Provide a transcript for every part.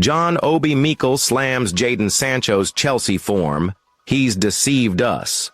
John Obi Mikel slams Jadon Sancho's Chelsea form. He's deceived us.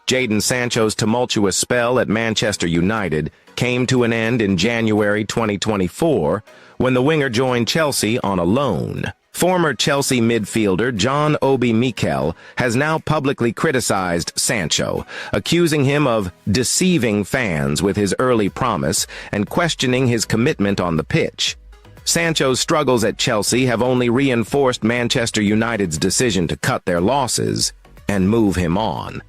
Jadon Sancho's tumultuous spell at Manchester United came to an end in January 2024 when the winger joined Chelsea on a loan. Former Chelsea midfielder John Obi Mikel has now publicly criticized Sancho, accusing him of deceiving fans with his early promise and questioning his commitment on the pitch. Sancho's struggles at Chelsea have only reinforced Manchester United's decision to cut their losses and move him on.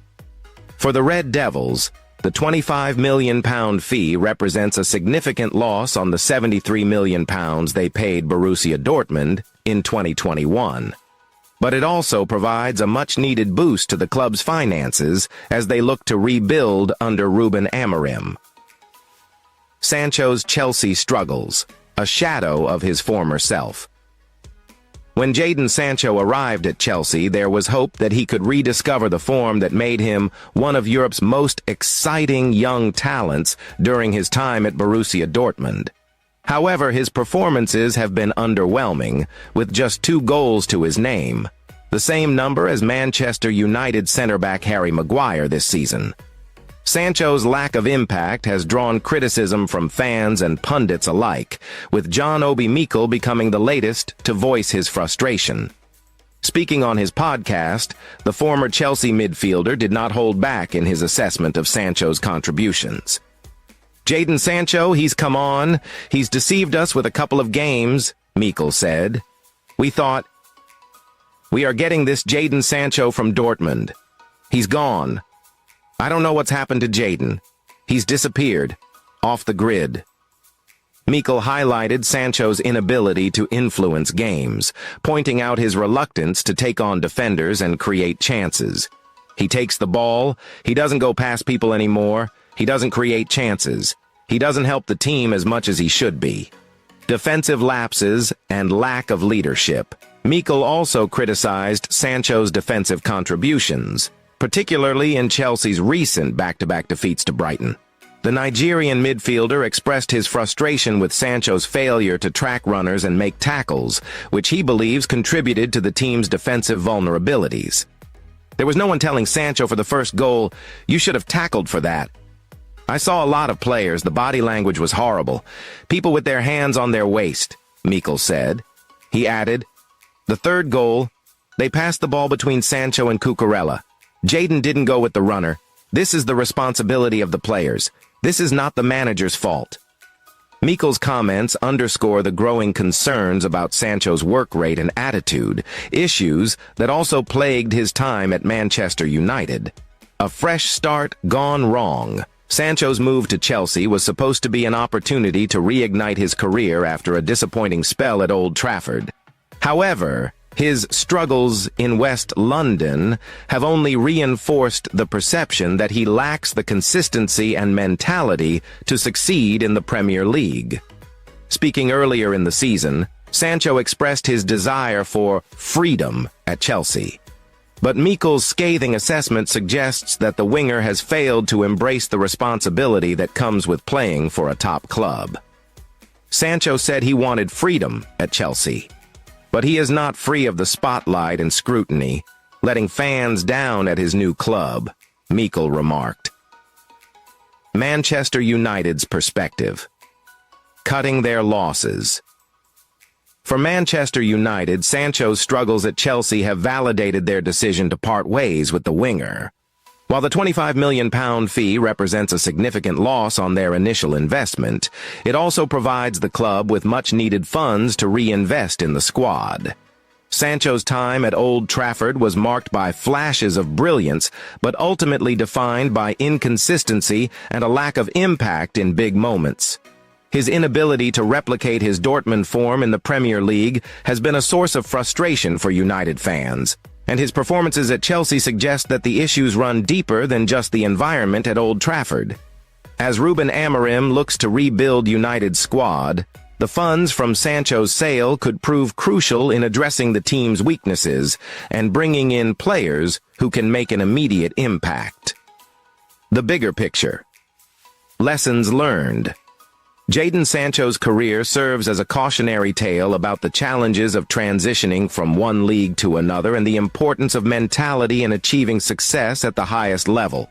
For the Red Devils, the £25 million fee represents a significant loss on the £73 million they paid Borussia Dortmund in 2021. But it also provides a much-needed boost to the club's finances as they look to rebuild under Ruben Amorim. Sancho's Chelsea struggles, a shadow of his former self. When Jadon Sancho arrived at Chelsea, there was hope that he could rediscover the form that made him one of Europe's most exciting young talents during his time at Borussia Dortmund. However, his performances have been underwhelming, with just 2 goals to his name, the same number as Manchester United centre-back Harry Maguire this season. Sancho's lack of impact has drawn criticism from fans and pundits alike, with John Obi Mikel becoming the latest to voice his frustration. Speaking on his podcast, the former Chelsea midfielder did not hold back in his assessment of Sancho's contributions. "Jadon Sancho, he's come on. He's deceived us with a couple of games," Mikel said. "We thought, we are getting this Jadon Sancho from Dortmund. He's gone. I don't know what's happened to Jadon. He's disappeared, off the grid." Mikel highlighted Sancho's inability to influence games, pointing out his reluctance to take on defenders and create chances. "He takes the ball, he doesn't go past people anymore, he doesn't create chances. He doesn't help the team as much as he should be." Defensive lapses and lack of leadership. Mikel also criticized Sancho's defensive contributions, particularly in Chelsea's recent back-to-back defeats to Brighton. The Nigerian midfielder expressed his frustration with Sancho's failure to track runners and make tackles, which he believes contributed to the team's defensive vulnerabilities. "There was no one telling Sancho for the first goal, 'You should have tackled for that.' I saw a lot of players, the body language was horrible. People with their hands on their waist," Mikel said. He added, "The third goal, they passed the ball between Sancho and Cucurella. Jadon didn't go with the runner. This is the responsibility of the players. This is not the manager's fault." Mikel's comments underscore the growing concerns about Sancho's work rate and attitude, issues that also plagued his time at Manchester United. A fresh start gone wrong. Sancho's move to Chelsea was supposed to be an opportunity to reignite his career after a disappointing spell at Old Trafford. However, his struggles in West London have only reinforced the perception that he lacks the consistency and mentality to succeed in the Premier League. Speaking earlier in the season, Sancho expressed his desire for freedom at Chelsea. But Mikel's scathing assessment suggests that the winger has failed to embrace the responsibility that comes with playing for a top club. Sancho said he wanted freedom at Chelsea. But he is not free of the spotlight and scrutiny, letting fans down at his new club, Mikel remarked. Manchester United's perspective. Cutting their losses. For Manchester United, Sancho's struggles at Chelsea have validated their decision to part ways with the winger. While the £25 million fee represents a significant loss on their initial investment, it also provides the club with much-needed funds to reinvest in the squad. Sancho's time at Old Trafford was marked by flashes of brilliance, but ultimately defined by inconsistency and a lack of impact in big moments. His inability to replicate his Dortmund form in the Premier League has been a source of frustration for United fans, and his performances at Chelsea suggest that the issues run deeper than just the environment at Old Trafford. As Ruben Amorim looks to rebuild United's squad, the funds from Sancho's sale could prove crucial in addressing the team's weaknesses and bringing in players who can make an immediate impact. The bigger picture. Lessons learned. Jadon Sancho's career serves as a cautionary tale about the challenges of transitioning from one league to another and the importance of mentality in achieving success at the highest level.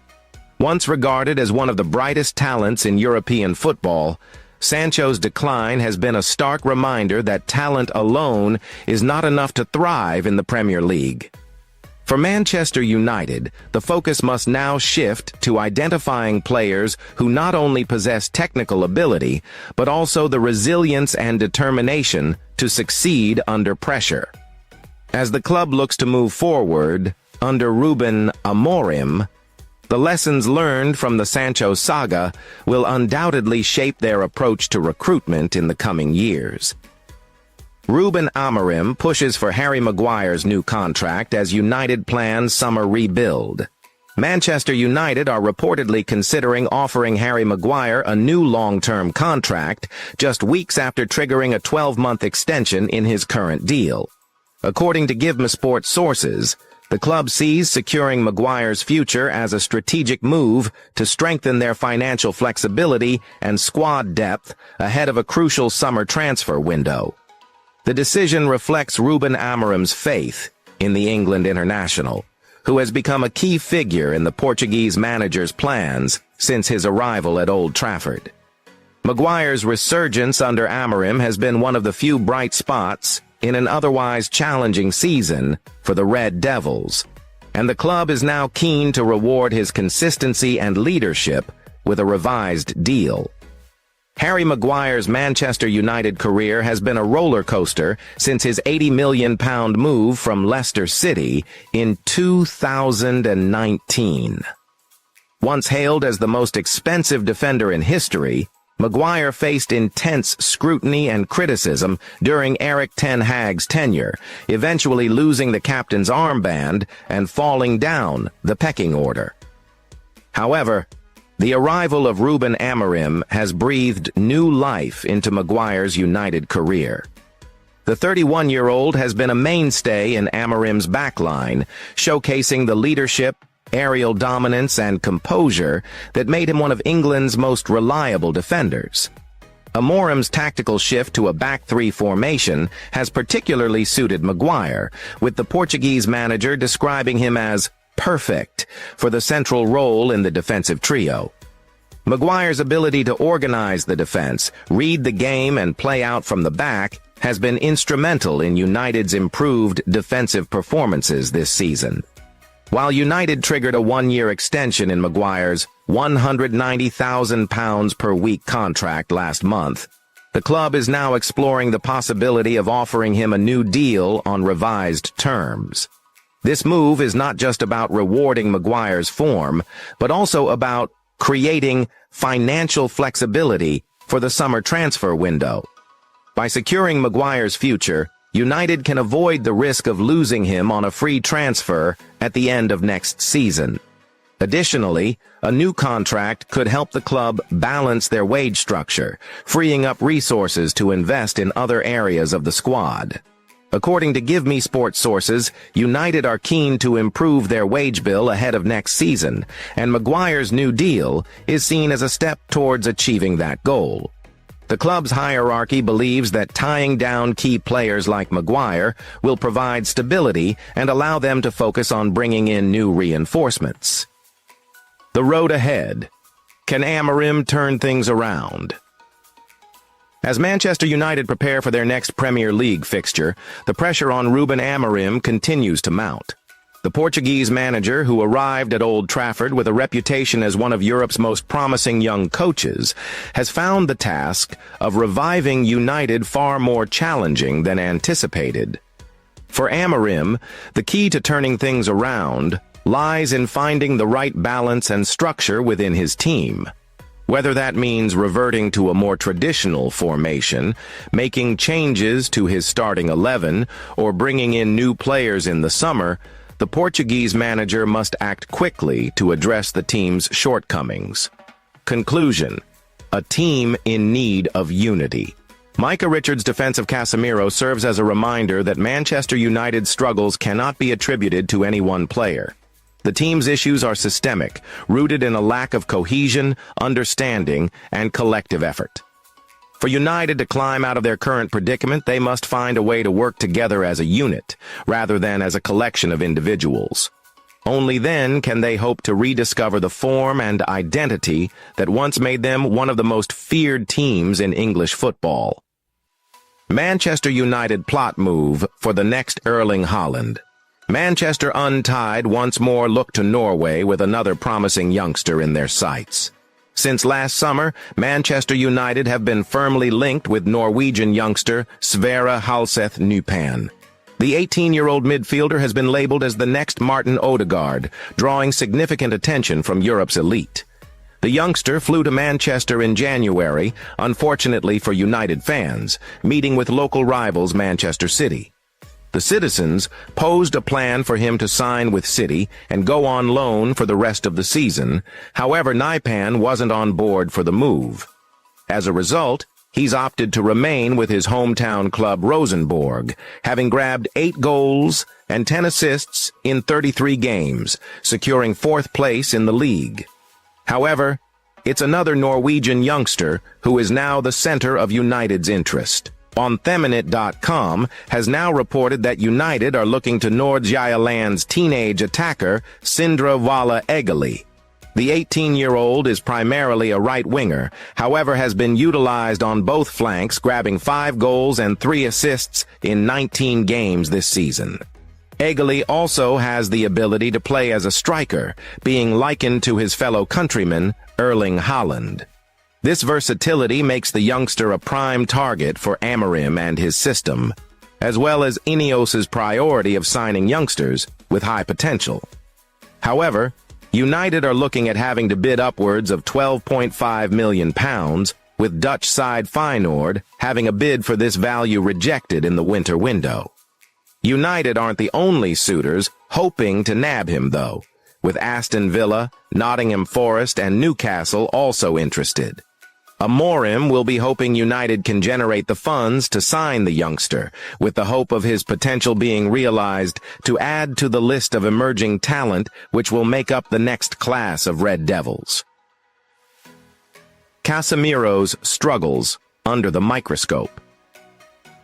Once regarded as one of the brightest talents in European football, Sancho's decline has been a stark reminder that talent alone is not enough to thrive in the Premier League. For Manchester United, the focus must now shift to identifying players who not only possess technical ability, but also the resilience and determination to succeed under pressure. As the club looks to move forward under Ruben Amorim, the lessons learned from the Sancho saga will undoubtedly shape their approach to recruitment in the coming years. Ruben Amorim pushes for Harry Maguire's new contract as United plans summer rebuild. Manchester United are reportedly considering offering Harry Maguire a new long-term contract just weeks after triggering a 12-month extension in his current deal. According to Give Me Sports sources, the club sees securing Maguire's future as a strategic move to strengthen their financial flexibility and squad depth ahead of a crucial summer transfer window. The decision reflects Ruben Amorim's faith in the England international, who has become a key figure in the Portuguese manager's plans since his arrival at Old Trafford. Maguire's resurgence under Amorim has been one of the few bright spots in an otherwise challenging season for the Red Devils, and the club is now keen to reward his consistency and leadership with a revised deal. Harry Maguire's Manchester United career has been a roller coaster since his £80 million move from Leicester City in 2019. Once hailed as the most expensive defender in history, Maguire faced intense scrutiny and criticism during Erik ten Hag's tenure, eventually losing the captain's armband and falling down the pecking order. However, the arrival of Ruben Amorim has breathed new life into Maguire's United career. The 31-year-old has been a mainstay in Amorim's backline, showcasing the leadership, aerial dominance, and composure that made him one of England's most reliable defenders. Amorim's tactical shift to a back-three formation has particularly suited Maguire, with the Portuguese manager describing him as perfect for the central role in the defensive trio. Maguire's ability to organize the defense, read the game, and play out from the back has been instrumental in United's improved defensive performances this season. While United triggered a one-year extension in Maguire's £190,000 per week contract last month, the club is now exploring the possibility of offering him a new deal on revised terms. This move is not just about rewarding Maguire's form, but also about creating financial flexibility for the summer transfer window. By securing Maguire's future, United can avoid the risk of losing him on a free transfer at the end of next season. Additionally, a new contract could help the club balance their wage structure, freeing up resources to invest in other areas of the squad. According to Give Me Sports sources, United are keen to improve their wage bill ahead of next season, and Maguire's new deal is seen as a step towards achieving that goal. The club's hierarchy believes that tying down key players like Maguire will provide stability and allow them to focus on bringing in new reinforcements. The road ahead. Can Amorim turn things around? As Manchester United prepare for their next Premier League fixture, the pressure on Ruben Amorim continues to mount. The Portuguese manager, who arrived at Old Trafford with a reputation as one of Europe's most promising young coaches, has found the task of reviving United far more challenging than anticipated. For Amorim, the key to turning things around lies in finding the right balance and structure within his team. Whether that means reverting to a more traditional formation, making changes to his starting 11, or bringing in new players in the summer, the Portuguese manager must act quickly to address the team's shortcomings. Conclusion: a team in need of unity. Micah Richards' defense of Casemiro serves as a reminder that Manchester United's struggles cannot be attributed to any one player. The team's issues are systemic, rooted in a lack of cohesion, understanding, and collective effort. For United to climb out of their current predicament, they must find a way to work together as a unit, rather than as a collection of individuals. Only then can they hope to rediscover the form and identity that once made them one of the most feared teams in English football. Manchester United plot move for the next Erling Haaland. Manchester Untied once more look to Norway with another promising youngster in their sights. Since last summer, Manchester United have been firmly linked with Norwegian youngster Sverre Halseth Nypan. The 18-year-old midfielder has been labeled as the next Martin Odegaard, drawing significant attention from Europe's elite. The youngster flew to Manchester in January, unfortunately for United fans, meeting with local rivals Manchester City. The citizens posed a plan for him to sign with City and go on loan for the rest of the season. However, Nypan wasn't on board for the move. As a result, he's opted to remain with his hometown club Rosenborg, having grabbed 8 goals and 10 assists in 33 games, securing 4th place in the league. However, it's another Norwegian youngster who is now the center of United's interest. On Theminute.com has now reported that United are looking to Nord-Jylland's teenage attacker, Sindre Valle Egeli. The 18-year-old is primarily a right winger, however has been utilized on both flanks, grabbing 5 goals and 3 assists in 19 games this season. Egeli also has the ability to play as a striker, being likened to his fellow countryman, Erling Haaland. This versatility makes the youngster a prime target for Amorim and his system, as well as Ineos's priority of signing youngsters with high potential. However, United are looking at having to bid upwards of £12.5 million, with Dutch side Feyenoord having a bid for this value rejected in the winter window. United aren't the only suitors hoping to nab him, though, with Aston Villa, Nottingham Forest, and Newcastle also interested. Amorim will be hoping United can generate the funds to sign the youngster, with the hope of his potential being realized to add to the list of emerging talent which will make up the next class of Red Devils. Casemiro's struggles under the microscope.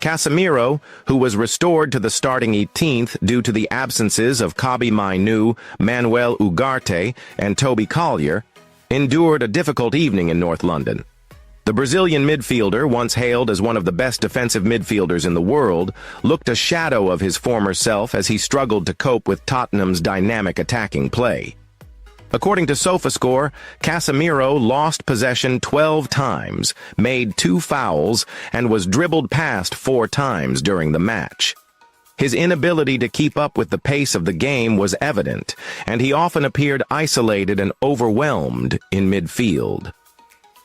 Casemiro, who was restored to the starting 18th due to the absences of Kobbie Mainoo, Manuel Ugarte, and Toby Collier, endured a difficult evening in North London. The Brazilian midfielder, once hailed as one of the best defensive midfielders in the world, looked a shadow of his former self as he struggled to cope with Tottenham's dynamic attacking play. According to SofaScore, Casemiro lost possession 12 times, made 2 fouls, and was dribbled past 4 times during the match. His inability to keep up with the pace of the game was evident, and he often appeared isolated and overwhelmed in midfield.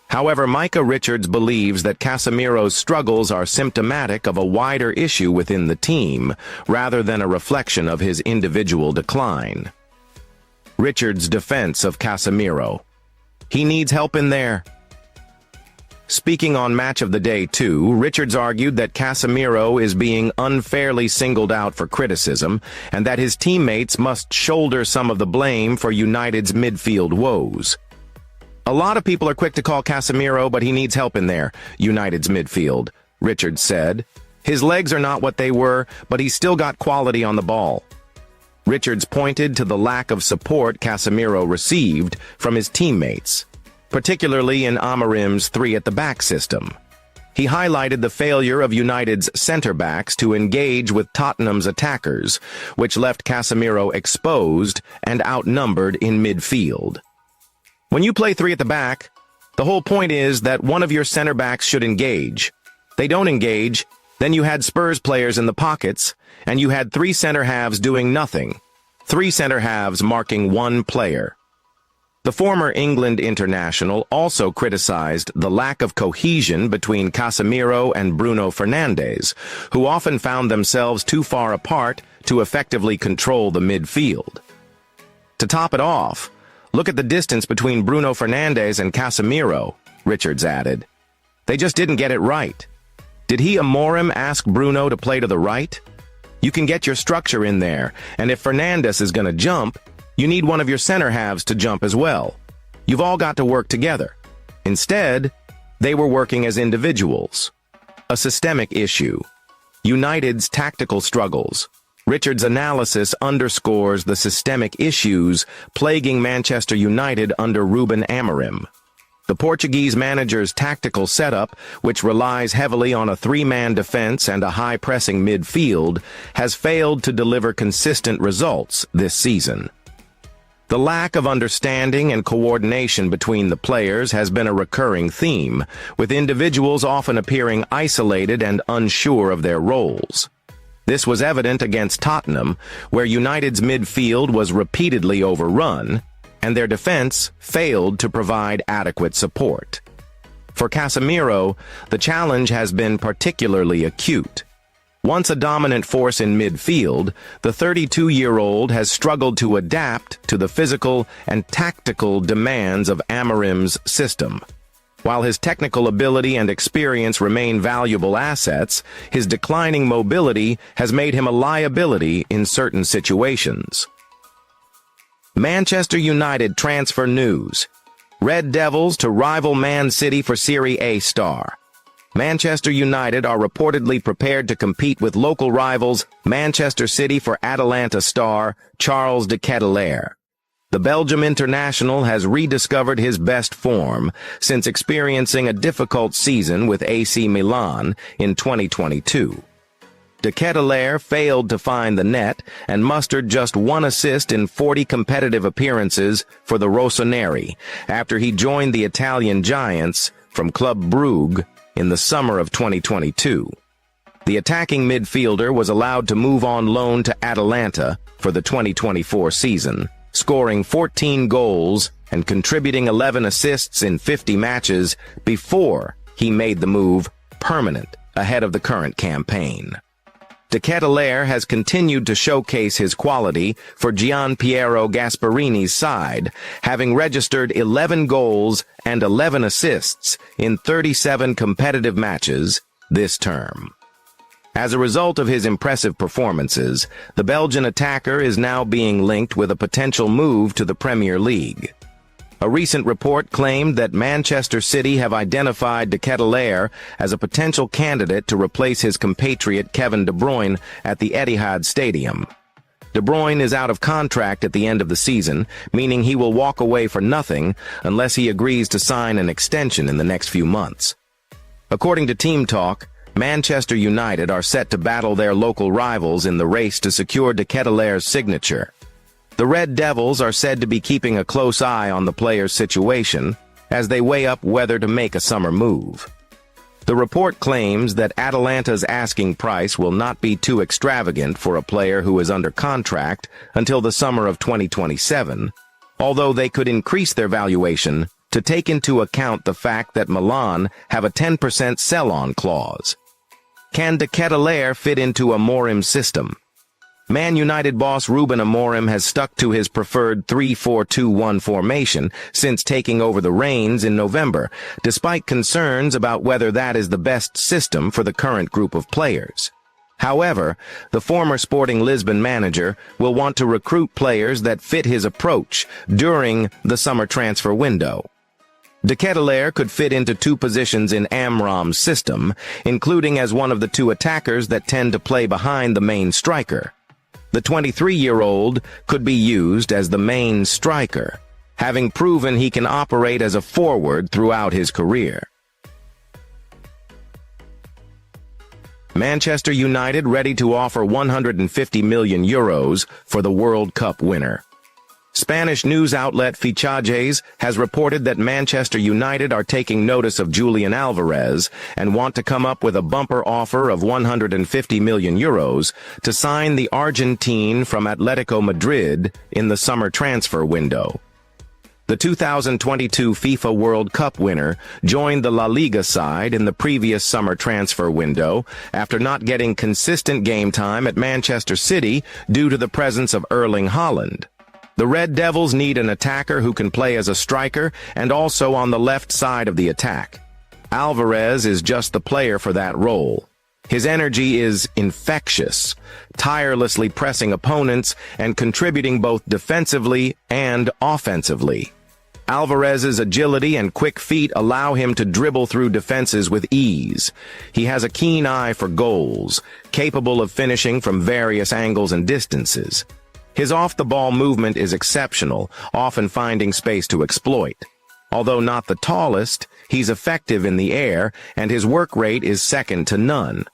However, Micah Richards believes that Casemiro's struggles are symptomatic of a wider issue within the team, rather than a reflection of his individual decline. Richards' defense of Casemiro. He needs help in there. Speaking on Match of the Day 2, Richards argued that Casemiro is being unfairly singled out for criticism, and that his teammates must shoulder some of the blame for United's midfield woes. A lot of people are quick to call Casemiro, but he needs help in there, United's midfield, Richards said. His legs are not what they were, but he's still got quality on the ball. Richards pointed to the lack of support Casemiro received from his teammates, particularly in Amorim's 3-at-the-back system. He highlighted the failure of United's centre-backs to engage with Tottenham's attackers, which left Casemiro exposed and outnumbered in midfield. When you play 3-at-the-back, the whole point is that one of your center-backs should engage. They don't engage, then you had Spurs players in the pockets, and you had 3 center-halves doing nothing, 3 center-halves marking 1 player. The former England international also criticized the lack of cohesion between Casemiro and Bruno Fernandes, who often found themselves too far apart to effectively control the midfield. To top it off, look at the distance between Bruno Fernandes and Casemiro, Richards added. They just didn't get it right. Did Amorim ask Bruno to play to the right? You can get your structure in there, and if Fernandes is going to jump, you need one of your center halves to jump as well. You've all got to work together. Instead, They were working as individuals. A systemic issue. United's tactical struggles. Richard's analysis underscores the systemic issues plaguing Manchester United under Ruben Amorim. The Portuguese manager's tactical setup, which relies heavily on a three-man defense and a high-pressing midfield, has failed to deliver consistent results this season. The lack of understanding and coordination between the players has been a recurring theme, with individuals often appearing isolated and unsure of their roles. This was evident against Tottenham, where United's midfield was repeatedly overrun, and their defense failed to provide adequate support. For Casemiro, the challenge has been particularly acute. Once a dominant force in midfield, the 32-year-old has struggled to adapt to the physical and tactical demands of Amorim's system. While his technical ability and experience remain valuable assets, his declining mobility has made him a liability in certain situations. Manchester United transfer news. Red Devils to rival Man City for Serie A star. Manchester United are reportedly prepared to compete with local rivals Manchester City for Atalanta star Charles de Ketelaere. The Belgium international has rediscovered his best form since experiencing a difficult season with AC Milan in 2022. De Ketelaere failed to find the net and mustered just one assist in 40 competitive appearances for the Rossoneri after he joined the Italian Giants from Club Brugge in the summer of 2022. The attacking midfielder was allowed to move on loan to Atalanta for the 2024 season, scoring 14 goals and contributing 11 assists in 50 matches before he made the move permanent ahead of the current campaign. De Ketelaere has continued to showcase his quality for Gianpiero Gasparini's side, having registered 11 goals and 11 assists in 37 competitive matches this term. As a result of his impressive performances, the Belgian attacker is now being linked with a potential move to the Premier League. A recent report claimed that Manchester City have identified De Ketelaere as a potential candidate to replace his compatriot Kevin De Bruyne at the Etihad Stadium. De Bruyne is out of contract at the end of the season, meaning he will walk away for nothing unless he agrees to sign an extension in the next few months. According to Team Talk, Manchester United are set to battle their local rivals in the race to secure De Ketelaere's signature. The Red Devils are said to be keeping a close eye on the player's situation as they weigh up whether to make a summer move. The report claims that Atalanta's asking price will not be too extravagant for a player who is under contract until the summer of 2027, although they could increase their valuation to take into account the fact that Milan have a 10% sell-on clause. Can De Ketelaere fit into Amorim's system? Man United boss Ruben Amorim has stuck to his preferred 3-4-2-1 formation since taking over the reins in November, despite concerns about whether that is the best system for the current group of players. However, the former Sporting Lisbon manager will want to recruit players that fit his approach during the summer transfer window. De Ketelaere could fit into two positions in Amram's system, including as one of the two attackers that tend to play behind the main striker. The 23-year-old could be used as the main striker, having proven he can operate as a forward throughout his career. Manchester United ready to offer 150 million euros for the World Cup winner. Spanish news outlet Fichajes has reported that Manchester United are taking notice of Julian Alvarez and want to come up with a bumper offer of 150 million euros to sign the Argentine from Atletico Madrid in the summer transfer window. The 2022 FIFA World Cup winner joined the La Liga side in the previous summer transfer window after not getting consistent game time at Manchester City due to the presence of Erling Haaland. The Red Devils need an attacker who can play as a striker and also on the left side of the attack. Alvarez is just the player for that role. His energy is infectious, tirelessly pressing opponents and contributing both defensively and offensively. Alvarez's agility and quick feet allow him to dribble through defenses with ease. He has a keen eye for goals, capable of finishing from various angles and distances. His off-the-ball movement is exceptional, often finding space to exploit. Although not the tallest, he's effective in the air, and his work rate is second to none.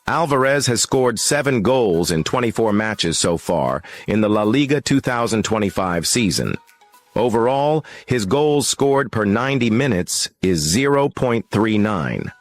Alvarez has scored 7 goals in 24 matches so far in the La Liga 2025 season. Overall, his goals scored per 90 minutes is 0.39.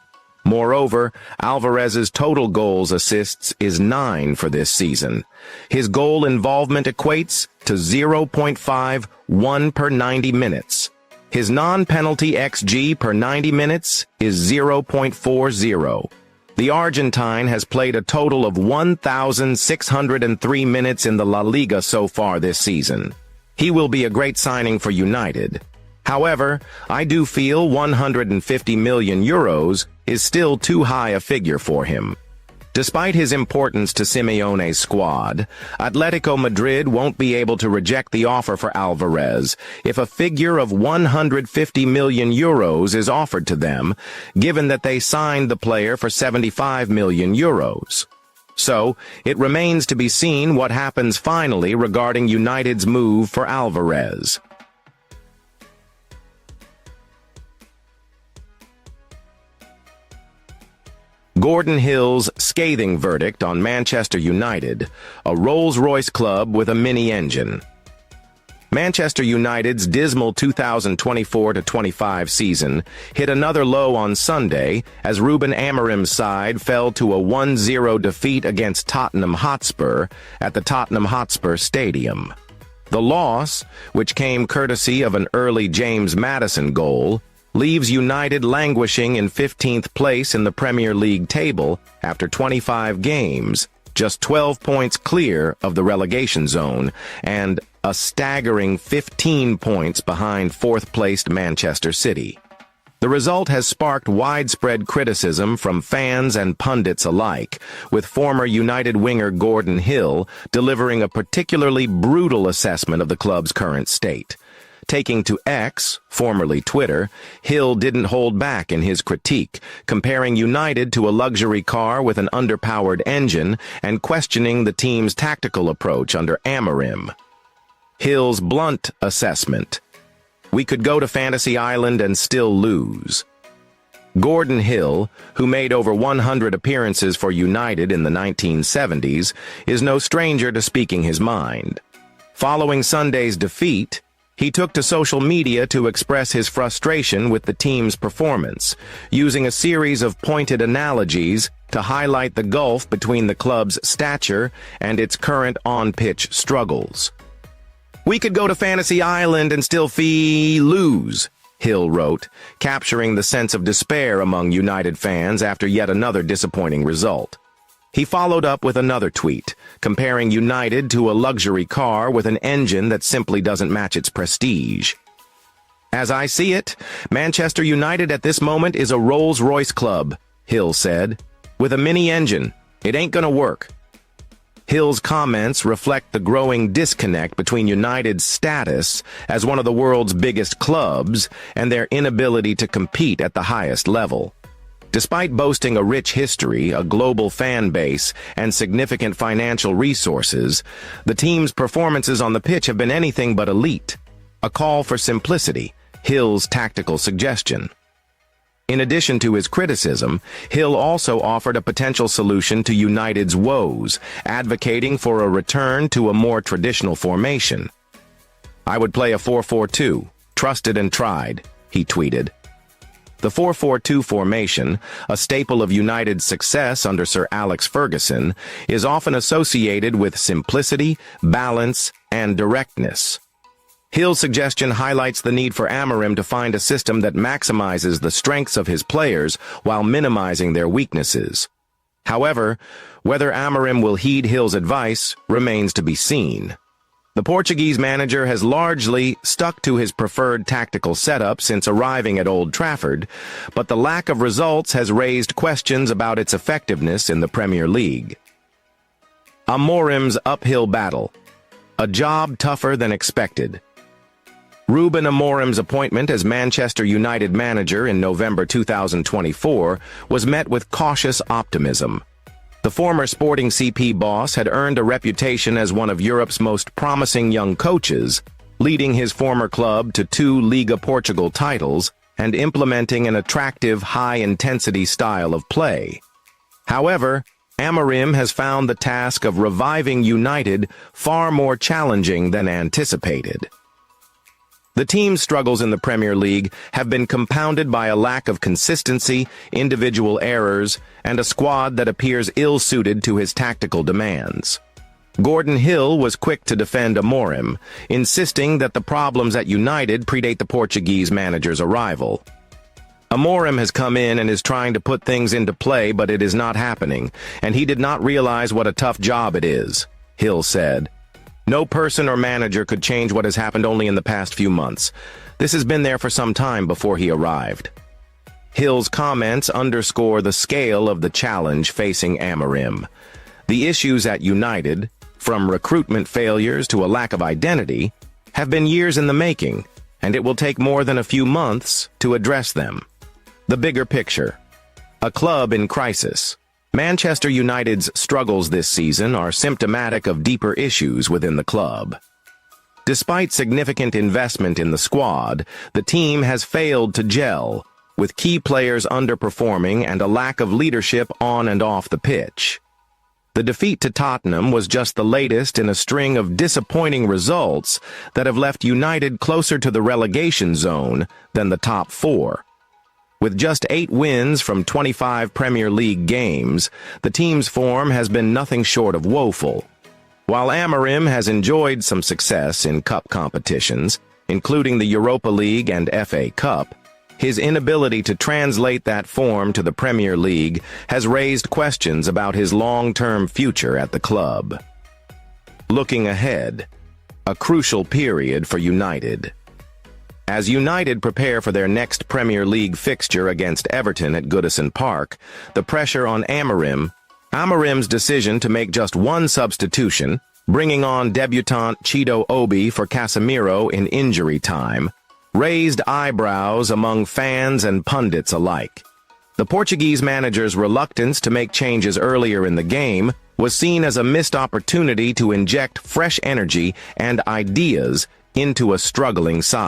Moreover, Alvarez's total goals assists is 9 for this season. His goal involvement equates to 0.51 per 90 minutes. His non-penalty XG per 90 minutes is 0.40. The Argentine has played a total of 1,603 minutes in the La Liga so far this season. He will be a great signing for United. However, I do feel 150 million euros is still too high a figure for him. Despite his importance to Simeone's squad, Atletico Madrid won't be able to reject the offer for Alvarez if a figure of 150 million euros is offered to them, given that they signed the player for 75 million euros. So, it remains to be seen what happens finally regarding United's move for Alvarez. Gordon Hill's scathing verdict on Manchester United, a Rolls-Royce club with a mini-engine. Manchester United's dismal 2024-25 season hit another low on Sunday as Ruben Amorim's side fell to a 1-0 defeat against Tottenham Hotspur at the Tottenham Hotspur Stadium. The loss, which came courtesy of an early James Maddison goal, leaves United languishing in 15th place in the Premier League table after 25 games, just 12 points clear of the relegation zone, and a staggering 15 points behind fourth-placed Manchester City. The result has sparked widespread criticism from fans and pundits alike, with former United winger Gordon Hill delivering a particularly brutal assessment of the club's current state. Taking to X, formerly Twitter, Hill didn't hold back in his critique, comparing United to a luxury car with an underpowered engine and questioning the team's tactical approach under Amorim. Hill's blunt assessment: "We could go to Fantasy Island and still lose." Gordon Hill, who made over 100 appearances for United in the 1970s, is no stranger to speaking his mind. Following Sunday's defeat, he took to social media to express his frustration with the team's performance, using a series of pointed analogies to highlight the gulf between the club's stature and its current on-pitch struggles. "We could go to Fantasy Island and still lose," Hill wrote, capturing the sense of despair among United fans after yet another disappointing result. He followed up with another tweet, comparing United to a luxury car with an engine that simply doesn't match its prestige. "As I see it, Manchester United at this moment is a Rolls-Royce club," Hill said, "with a mini-engine. It ain't gonna work." Hill's comments reflect the growing disconnect between United's status as one of the world's biggest clubs and their inability to compete at the highest level. Despite boasting a rich history, a global fan base, and significant financial resources, the team's performances on the pitch have been anything but elite. A call for simplicity, Hill's tactical suggestion. In addition to his criticism, Hill also offered a potential solution to United's woes, advocating for a return to a more traditional formation. "I would play a 4-4-2, trusted and tried," he tweeted. The 4-4-2 formation, a staple of United's success under Sir Alex Ferguson, is often associated with simplicity, balance, and directness. Hill's suggestion highlights the need for Amorim to find a system that maximizes the strengths of his players while minimizing their weaknesses. However, whether Amorim will heed Hill's advice remains to be seen. The Portuguese manager has largely stuck to his preferred tactical setup since arriving at Old Trafford, but the lack of results has raised questions about its effectiveness in the Premier League. Amorim's uphill battle. A job tougher than expected. Ruben Amorim's appointment as Manchester United manager in November 2024 was met with cautious optimism. The former Sporting CP boss had earned a reputation as one of Europe's most promising young coaches, leading his former club to 2 Liga Portugal titles and implementing an attractive, high-intensity style of play. However, Amorim has found the task of reviving United far more challenging than anticipated. The team's struggles in the Premier League have been compounded by a lack of consistency, individual errors, and a squad that appears ill-suited to his tactical demands. Gordon Hill was quick to defend Amorim, insisting that the problems at United predate the Portuguese manager's arrival. Amorim has come in and is trying to put things into play, but it is not happening, and he did not realize what a tough job it is, Hill said. No person or manager could change what has happened only in the past few months. This has been there for some time before he arrived. Hill's comments underscore the scale of the challenge facing Amorim. The issues at United, from recruitment failures to a lack of identity, have been years in the making, and it will take more than a few months to address them. The bigger picture. A club in crisis. Manchester United's struggles this season are symptomatic of deeper issues within the club. Despite significant investment in the squad, the team has failed to gel, with key players underperforming and a lack of leadership on and off the pitch. The defeat to Tottenham was just the latest in a string of disappointing results that have left United closer to the relegation zone than the top 4. With just 8 wins from 25 Premier League games, the team's form has been nothing short of woeful. While Amorim has enjoyed some success in cup competitions, including the Europa League and FA Cup, his inability to translate that form to the Premier League has raised questions about his long-term future at the club. Looking ahead, a crucial period for United. As United prepare for their next Premier League fixture against Everton at Goodison Park, the pressure on Amorim's decision to make just one substitution, bringing on debutant Chido Obi for Casemiro in injury time, raised eyebrows among fans and pundits alike. The Portuguese manager's reluctance to make changes earlier in the game was seen as a missed opportunity to inject fresh energy and ideas into a struggling side.